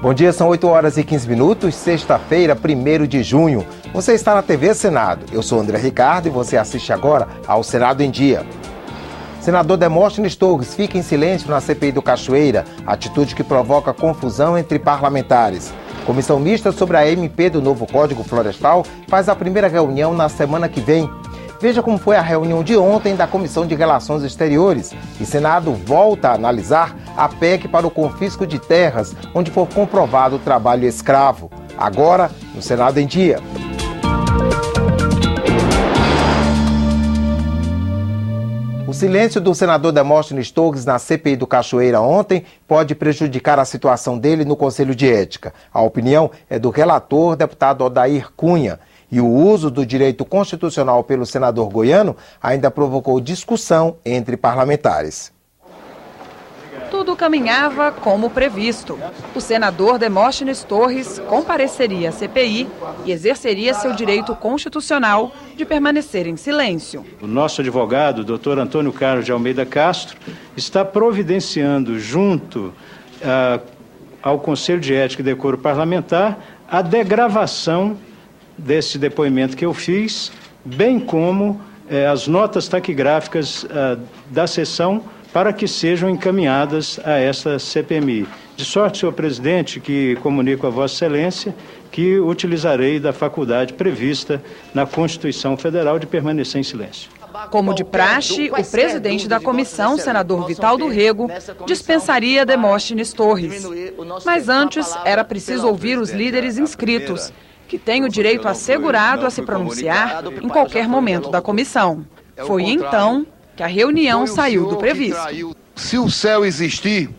Bom dia, são 8 horas e 15 minutos, sexta-feira, 1º de junho. Você está na TV Senado. Eu sou André Ricardo e você assiste agora ao Senado em Dia. Senador Demóstenes Torres fica em silêncio na CPI do Cachoeira, atitude que provoca confusão entre parlamentares. Comissão mista sobre a MP do novo Código Florestal faz a primeira reunião na semana que vem. Veja como foi a reunião de ontem da Comissão de Relações Exteriores. E Senado volta a analisar a PEC para o confisco de terras, onde for comprovado o trabalho escravo. Agora, no Senado em Dia. O silêncio do senador Demóstenes Torres na CPI do Cachoeira ontem pode prejudicar a situação dele no Conselho de Ética. A opinião é do relator, deputado Odair Cunha. E o uso do direito constitucional pelo senador goiano ainda provocou discussão entre parlamentares. Tudo caminhava como previsto. O senador Demóstenes Torres compareceria à CPI e exerceria seu direito constitucional de permanecer em silêncio. O nosso advogado, Dr. Antônio Carlos de Almeida Castro, está providenciando junto ao Conselho de Ética e Decoro Parlamentar a degravação desse depoimento que eu fiz, bem como as notas taquigráficas da sessão para que sejam encaminhadas a essa CPMI. De sorte, senhor presidente, que comunico a Vossa Excelência que utilizarei da faculdade prevista na Constituição Federal de permanecer em silêncio. Como de praxe, o presidente da comissão, senador Vital do Rego, dispensaria Demóstenes Torres. Mas antes, era preciso ouvir os líderes inscritos, que têm o direito assegurado a se pronunciar em qualquer momento da comissão. Foi então que a reunião saiu do previsto. Se o céu existir,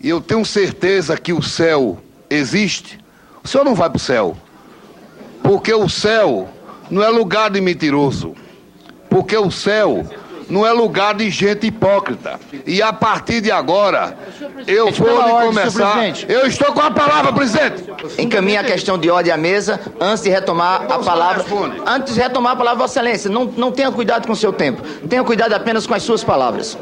e eu tenho certeza que o céu existe, o senhor não vai para o céu. Porque o céu não é lugar de mentiroso. Porque o céu não é lugar de gente hipócrita. E a partir de agora, eu vou começar... Eu estou com a palavra, presidente. Encaminhe a questão de ordem à mesa antes de retomar a palavra. Antes de retomar a palavra, Vossa Excelência, não tenha cuidado com o seu tempo. Tenha cuidado apenas com as suas palavras.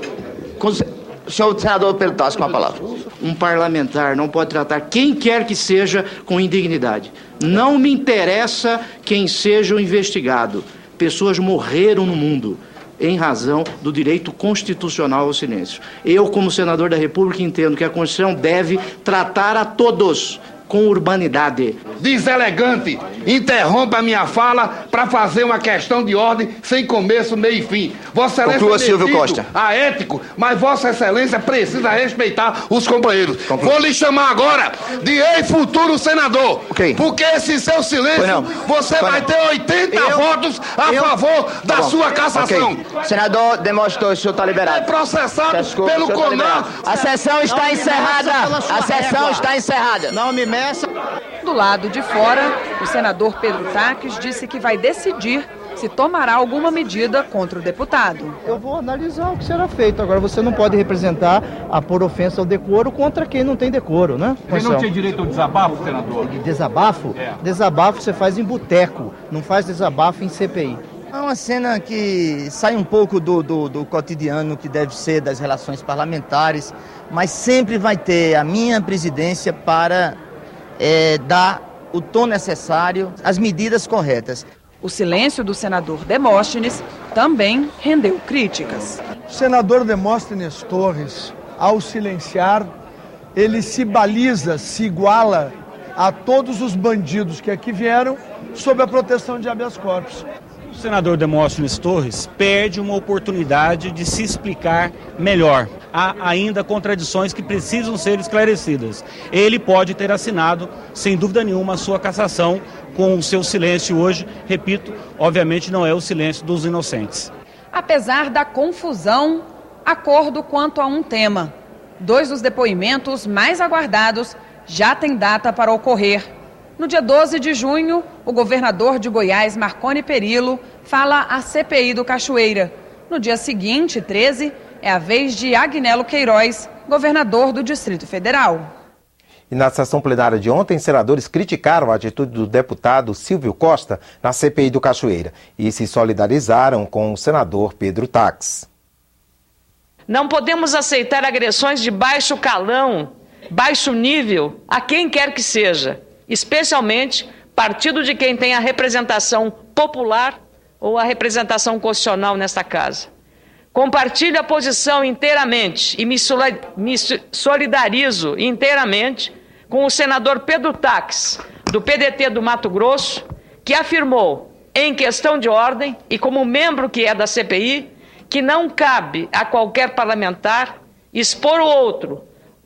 O senhor senador Pedro Tassi com a palavra. Um parlamentar não pode tratar quem quer que seja com indignidade. Não me interessa quem seja o investigado. Pessoas morreram no mundo em razão do direito constitucional ao silêncio. Eu, como senador da República, entendo que a Constituição deve tratar a todos com urbanidade. Deselegante, interrompa a minha fala para fazer uma questão de ordem sem começo, meio e fim. Vossa Excelência conclua, Silvio Costa. A ético, mas Vossa Excelência precisa respeitar os companheiros. Conclua. Vou lhe chamar agora de ex-futuro senador. Okay. Porque esse seu silêncio, você vai ter 80 votos a favor da sua cassação. Okay. Senador Demóstenes Torres, o senhor está liberado. É processado pelo CONAR. A sessão está encerrada. A sessão está encerrada. Não me meça. Do lado de fora, o senador Pedro Taques disse que vai decidir se tomará alguma medida contra o deputado. Eu vou analisar o que será feito. Agora, você não pode representar por ofensa ao decoro contra quem não tem decoro, né? Quem não tinha direito ao desabafo, senador? Desabafo? Desabafo você faz em boteco, não faz desabafo em CPI. É uma cena que sai um pouco do cotidiano que deve ser das relações parlamentares, mas sempre vai ter a minha presidência para dar o tom necessário, as medidas corretas. O silêncio do senador Demóstenes também rendeu críticas. O senador Demóstenes Torres, ao silenciar, ele se baliza, se iguala a todos os bandidos que aqui vieram sob a proteção de habeas corpus. O senador Demóstenes Torres perde uma oportunidade de se explicar melhor. Há ainda contradições que precisam ser esclarecidas. Ele pode ter assinado, sem dúvida nenhuma, a sua cassação com o seu silêncio hoje. Repito, obviamente não é o silêncio dos inocentes. Apesar da confusão, acordo quanto a um tema. 2 dos depoimentos mais aguardados já têm data para ocorrer. No dia 12 de junho, o governador de Goiás, Marconi Perillo, fala à CPI do Cachoeira. No dia seguinte, 13, é a vez de Agnello Queiroz, governador do Distrito Federal. E na sessão plenária de ontem, senadores criticaram a atitude do deputado Silvio Costa na CPI do Cachoeira e se solidarizaram com o senador Pedro Taques. Não podemos aceitar agressões de baixo calão baixo nível a quem quer que seja, especialmente partido de quem tem a representação popular ou a representação constitucional nesta casa. Compartilho a posição inteiramente e me solidarizo inteiramente com o senador Pedro Taques, do PDT do Mato Grosso, que afirmou, em questão de ordem e como membro que é da CPI, que não cabe a qualquer parlamentar expor o outro,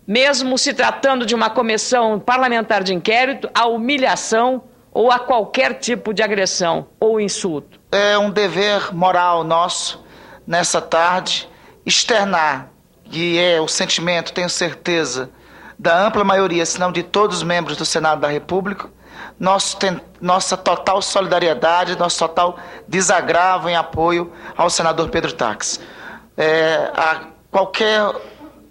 mesmo se tratando de uma comissão parlamentar de inquérito, à humilhação ou a qualquer tipo de agressão ou insulto. É um dever moral nosso, nessa tarde, externar, que é o sentimento, tenho certeza, da ampla maioria, se não de todos os membros do Senado da República, nossa total solidariedade, nosso total desagravo em apoio ao senador Pedro Taques.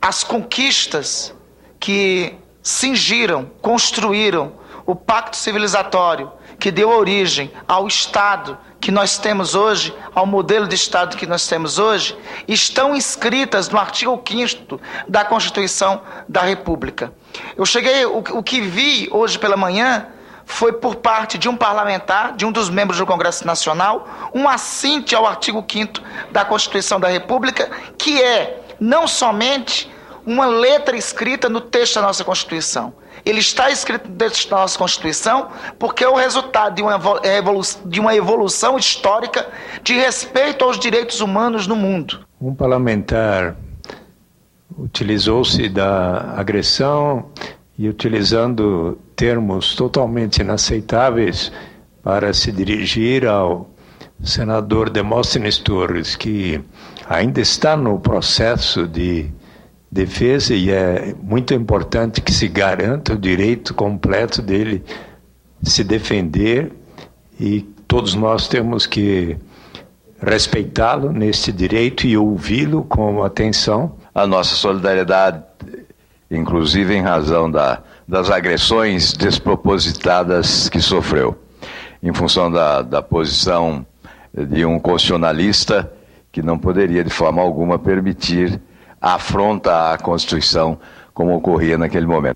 As conquistas que cingiram, construíram o pacto civilizatório que deu origem ao Estado que nós temos hoje, ao modelo de Estado que nós temos hoje, estão inscritas no artigo 5º da Constituição da República. O que vi hoje pela manhã foi por parte de um parlamentar, de um dos membros do Congresso Nacional, um assinte ao artigo 5º da Constituição da República, que é não somente uma letra escrita no texto da nossa Constituição. Ele está escrito no texto da nossa Constituição porque é o resultado de uma evolução histórica de respeito aos direitos humanos no mundo. Um parlamentar utilizou-se da agressão e utilizando termos totalmente inaceitáveis para se dirigir ao senador Demóstenes Torres, que ainda está no processo de defesa e é muito importante que se garanta o direito completo dele se defender e todos nós temos que respeitá-lo nesse direito e ouvi-lo com atenção. A nossa solidariedade, inclusive em razão das agressões despropositadas que sofreu, em função da posição de um constitucionalista que não poderia de forma alguma permitir a afronta à Constituição como ocorria naquele momento.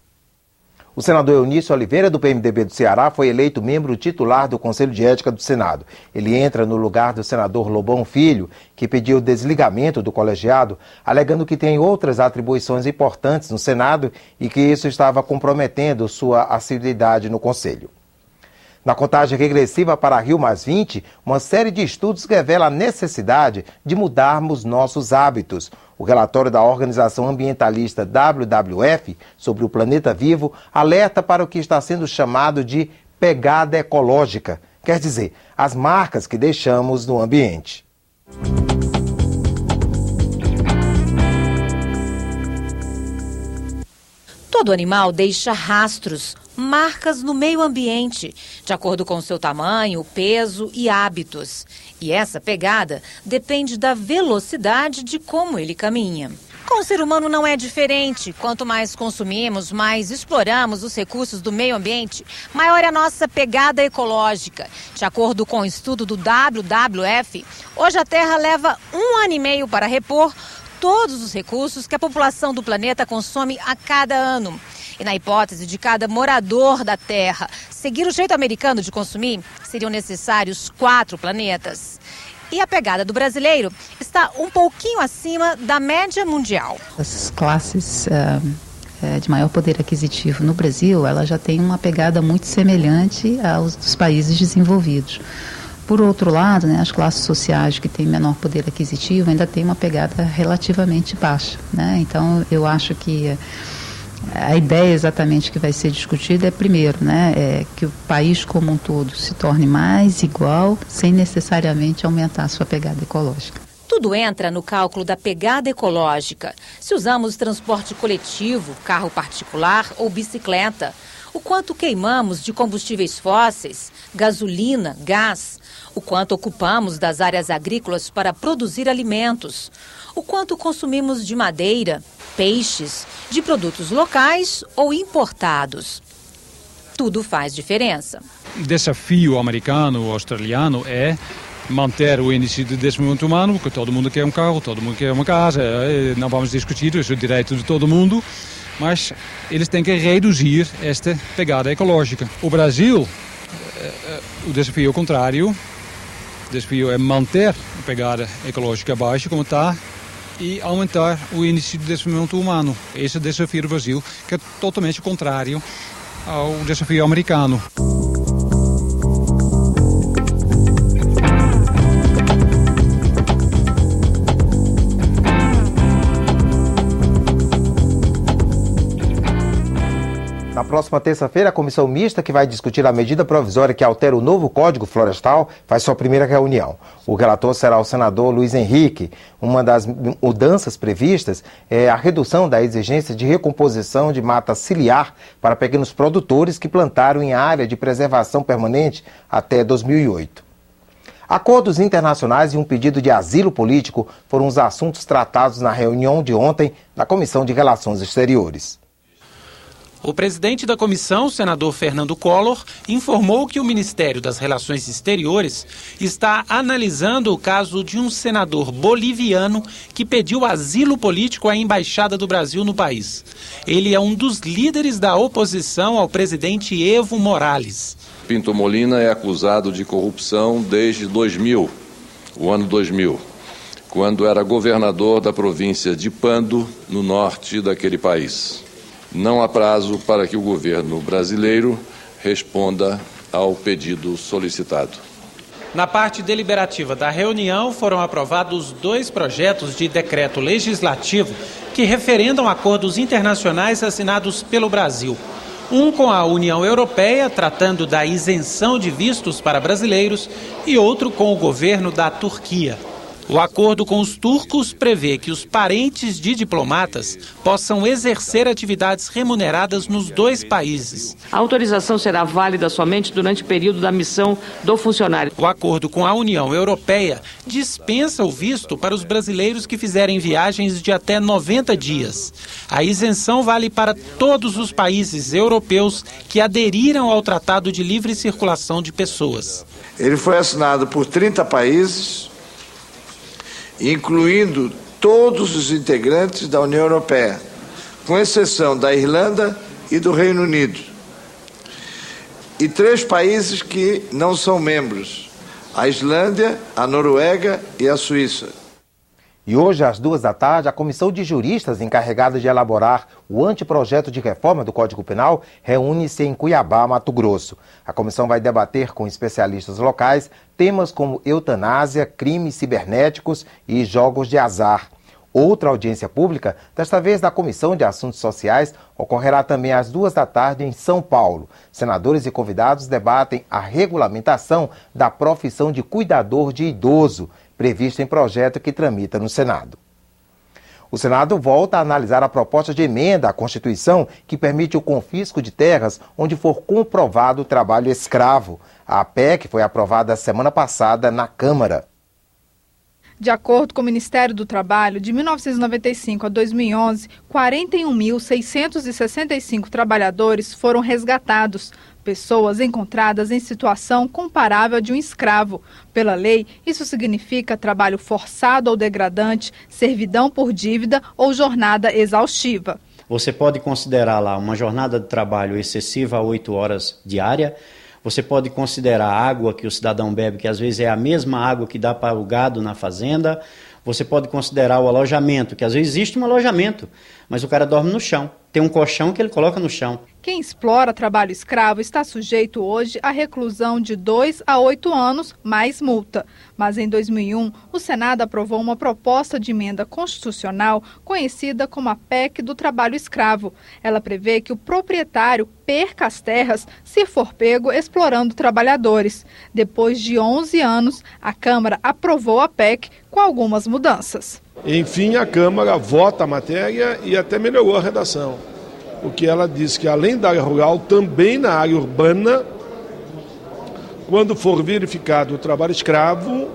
O senador Eunício Oliveira, do PMDB do Ceará, foi eleito membro titular do Conselho de Ética do Senado. Ele entra no lugar do senador Lobão Filho, que pediu o desligamento do colegiado, alegando que tem outras atribuições importantes no Senado e que isso estava comprometendo sua assiduidade no Conselho. Na contagem regressiva para Rio+20, uma série de estudos revela a necessidade de mudarmos nossos hábitos. O relatório da organização ambientalista WWF sobre o planeta vivo alerta para o que está sendo chamado de pegada ecológica, quer dizer, as marcas que deixamos no ambiente. Todo animal deixa rastros, marcas no meio ambiente, de acordo com seu tamanho, peso e hábitos. E essa pegada depende da velocidade de como ele caminha. Com o ser humano não é diferente. Quanto mais consumimos, mais exploramos os recursos do meio ambiente, maior é a nossa pegada ecológica. De acordo com o estudo do WWF, hoje a Terra leva 1 ano e meio para repor todos os recursos que a população do planeta consome a cada ano. E na hipótese de cada morador da Terra seguir o jeito americano de consumir, seriam necessários 4 planetas. E a pegada do brasileiro está um pouquinho acima da média mundial. As classes de maior poder aquisitivo no Brasil, ela já tem uma pegada muito semelhante aos dos países desenvolvidos. Por outro lado, as classes sociais que têm menor poder aquisitivo ainda têm uma pegada relativamente baixa, Então, eu acho que a ideia exatamente que vai ser discutida é, primeiro, que o país como um todo se torne mais igual, sem necessariamente aumentar a sua pegada ecológica. Tudo entra no cálculo da pegada ecológica. Se usamos transporte coletivo, carro particular ou bicicleta, o quanto queimamos de combustíveis fósseis, gasolina, gás, o quanto ocupamos das áreas agrícolas para produzir alimentos, o quanto consumimos de madeira, peixes, de produtos locais ou importados. Tudo faz diferença. O desafio americano ou australiano é manter o índice de desenvolvimento humano, porque todo mundo quer um carro, todo mundo quer uma casa, não vamos discutir, isso é o direito de todo mundo, mas eles têm que reduzir esta pegada ecológica. O Brasil, o desafio é o contrário. O desafio é manter a pegada ecológica baixa como está e aumentar o índice de desenvolvimento humano. Esse é o desafio do Brasil, que é totalmente contrário ao desafio americano. Na próxima terça-feira, a comissão mista que vai discutir a medida provisória que altera o novo Código Florestal faz sua primeira reunião. O relator será o senador Luiz Henrique. Uma das mudanças previstas é a redução da exigência de recomposição de mata ciliar para pequenos produtores que plantaram em área de preservação permanente até 2008. Acordos internacionais e um pedido de asilo político foram os assuntos tratados na reunião de ontem da Comissão de Relações Exteriores. O presidente da comissão, o senador Fernando Collor, informou que o Ministério das Relações Exteriores está analisando o caso de um senador boliviano que pediu asilo político à embaixada do Brasil no país. Ele é um dos líderes da oposição ao presidente Evo Morales. Pinto Molina é acusado de corrupção desde 2000, o ano 2000, quando era governador da província de Pando, no norte daquele país. Não há prazo para que o governo brasileiro responda ao pedido solicitado. Na parte deliberativa da reunião foram aprovados 2 projetos de decreto legislativo que referendam acordos internacionais assinados pelo Brasil. Um com a União Europeia, tratando da isenção de vistos para brasileiros, e outro com o governo da Turquia. O acordo com os turcos prevê que os parentes de diplomatas possam exercer atividades remuneradas nos 2 países. A autorização será válida somente durante o período da missão do funcionário. O acordo com a União Europeia dispensa o visto para os brasileiros que fizerem viagens de até 90 dias. A isenção vale para todos os países europeus que aderiram ao Tratado de Livre Circulação de Pessoas. Ele foi assinado por 30 países, incluindo todos os integrantes da União Europeia, com exceção da Irlanda e do Reino Unido. E 3 países que não são membros: a Islândia, a Noruega e a Suíça. E hoje, às 14h, a comissão de juristas encarregada de elaborar o anteprojeto de reforma do Código Penal reúne-se em Cuiabá, Mato Grosso. A comissão vai debater com especialistas locais temas como eutanásia, crimes cibernéticos e jogos de azar. Outra audiência pública, desta vez da Comissão de Assuntos Sociais, ocorrerá também às 14h em São Paulo. Senadores e convidados debatem a regulamentação da profissão de cuidador de idoso, prevista em projeto que tramita no Senado. O Senado volta a analisar a proposta de emenda à Constituição que permite o confisco de terras onde for comprovado o trabalho escravo. A PEC foi aprovada semana passada na Câmara. De acordo com o Ministério do Trabalho, de 1995 a 2011, 41.665 trabalhadores foram resgatados. Pessoas encontradas em situação comparável à de um escravo. Pela lei, isso significa trabalho forçado ou degradante, servidão por dívida ou jornada exaustiva. Você pode considerar lá uma jornada de trabalho excessiva a 8 horas diária. Você pode considerar a água que o cidadão bebe, que às vezes é a mesma água que dá para o gado na fazenda. Você pode considerar o alojamento, que às vezes existe um alojamento, mas o cara dorme no chão. Tem um colchão que ele coloca no chão. Quem explora trabalho escravo está sujeito hoje à reclusão de 2 a 8 anos, mais multa. Mas em 2001, o Senado aprovou uma proposta de emenda constitucional conhecida como a PEC do trabalho escravo. Ela prevê que o proprietário perca as terras se for pego explorando trabalhadores. Depois de 11 anos, a Câmara aprovou a PEC com algumas mudanças. Enfim, a Câmara vota a matéria e até melhorou a redação. Porque ela diz que, além da área rural, também na área urbana, quando for verificado o trabalho escravo,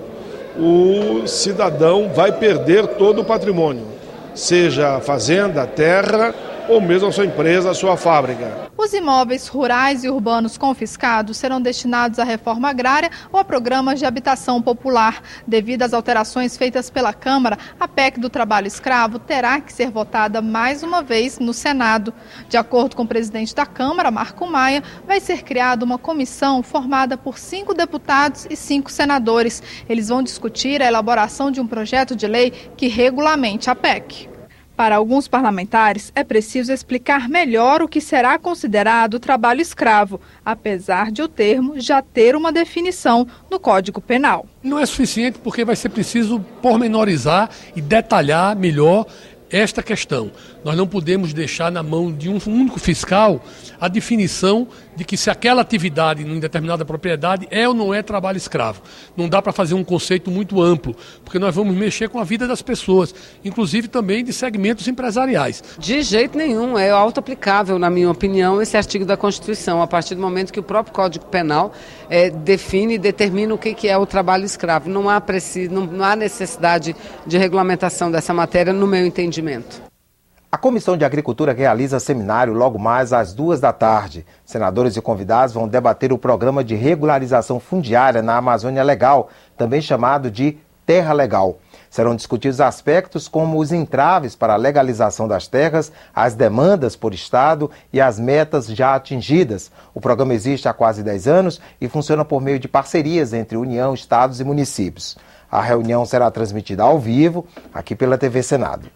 o cidadão vai perder todo o patrimônio, seja a fazenda, a terra ou mesmo a sua empresa, a sua fábrica. Os imóveis rurais e urbanos confiscados serão destinados à reforma agrária ou a programas de habitação popular. Devido às alterações feitas pela Câmara, a PEC do trabalho escravo terá que ser votada mais uma vez no Senado. De acordo com o presidente da Câmara, Marco Maia, vai ser criada uma comissão formada por 5 deputados e 5 senadores. Eles vão discutir a elaboração de um projeto de lei que regulamente a PEC. Para alguns parlamentares, é preciso explicar melhor o que será considerado trabalho escravo, apesar de o termo já ter uma definição no Código Penal. Não é suficiente porque vai ser preciso pormenorizar e detalhar melhor esta questão. Nós não podemos deixar na mão de um único fiscal a definição de que se aquela atividade em determinada propriedade é ou não é trabalho escravo. Não dá para fazer um conceito muito amplo, porque nós vamos mexer com a vida das pessoas, inclusive também de segmentos empresariais. De jeito nenhum, é auto-aplicável, na minha opinião, esse artigo da Constituição, a partir do momento que o próprio Código Penal define e determina o que é o trabalho escravo. Não há necessidade de regulamentação dessa matéria, no meu entendimento. A Comissão de Agricultura realiza seminário logo mais às 14h. Senadores e convidados vão debater o programa de regularização fundiária na Amazônia Legal, também chamado de Terra Legal. Serão discutidos aspectos como os entraves para a legalização das terras, as demandas por Estado e as metas já atingidas. O programa existe há quase 10 anos e funciona por meio de parcerias entre União, Estados e municípios. A reunião será transmitida ao vivo, aqui pela TV Senado.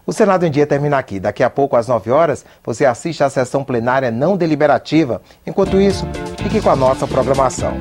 O Senado em Dia termina aqui. Daqui a pouco, às 9h, você assiste à sessão plenária não deliberativa. Enquanto isso, fique com a nossa programação.